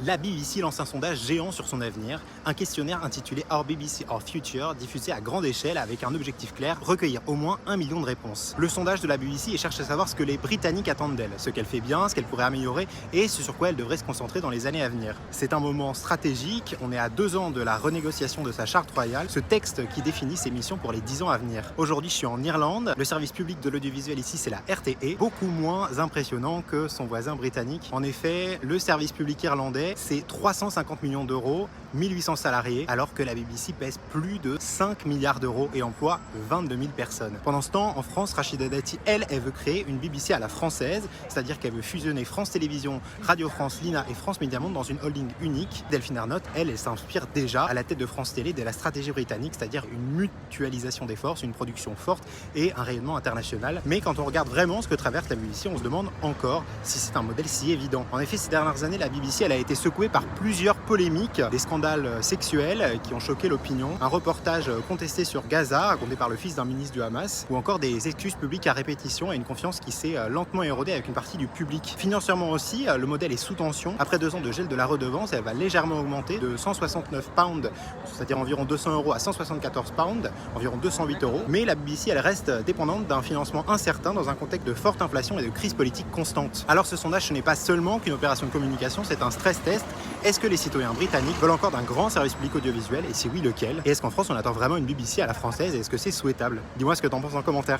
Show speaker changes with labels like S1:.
S1: La BBC lance un sondage géant sur son avenir, un questionnaire intitulé Our BBC Our Future, diffusé à grande échelle avec un objectif clair, recueillir au moins 1 million de réponses. Le sondage de la BBC cherche à savoir ce que les Britanniques attendent d'elle, ce qu'elle fait bien, ce qu'elle pourrait améliorer et ce sur quoi elle devrait se concentrer dans les années à venir. C'est un moment stratégique, on est à 2 ans de la renégociation de sa charte royale, ce texte qui définit ses missions pour les 10 ans à venir. Aujourd'hui je suis en Irlande, le service public de l'audiovisuel ici c'est la RTE, beaucoup moins impressionnant que son voisin britannique. En effet, le service public irlandais c'est 350 millions d'euros, 1800 salariés, alors que la BBC pèse plus de 5 milliards d'euros et emploie 22 000 personnes. Pendant ce temps, en France, Rachida Dati, elle veut créer une BBC à la française, c'est-à-dire qu'elle veut fusionner France Télévisions, Radio France, l'INA et France Média Monde dans une holding unique. Delphine Ernotte, elle s'inspire déjà à la tête de France Télé de la stratégie britannique, c'est-à-dire une mutualisation des forces, une production forte et un rayonnement international. Mais quand on regarde vraiment ce que traverse la BBC, on se demande encore si c'est un modèle si évident. En effet, ces dernières années, la BBC elle a été secouée par plusieurs polémiques, des scandales sexuels qui ont choqué l'opinion, un reportage contesté sur Gaza, raconté par le fils d'un ministre du Hamas, ou encore des excuses publiques à répétition et une confiance qui s'est lentement érodée avec une partie du public. Financièrement aussi, le modèle est sous tension. Après 2 ans de gel de la redevance, elle va légèrement augmenter de 169 pounds, c'est-à-dire environ 200 euros, à 174 pounds, environ 208 euros. Mais la BBC, elle reste dépendante d'un financement incertain dans un contexte de forte inflation et de crise politique constante. Alors ce sondage, ce n'est pas seulement qu'une opération de communication, c'est un stress test. Est-ce que les citoyens britanniques veulent encore d'un grand service public audiovisuel et si oui, lequel? Et est-ce qu'en France on attend vraiment une BBC à la française et est-ce que c'est souhaitable? Dis-moi ce que t'en penses en commentaire.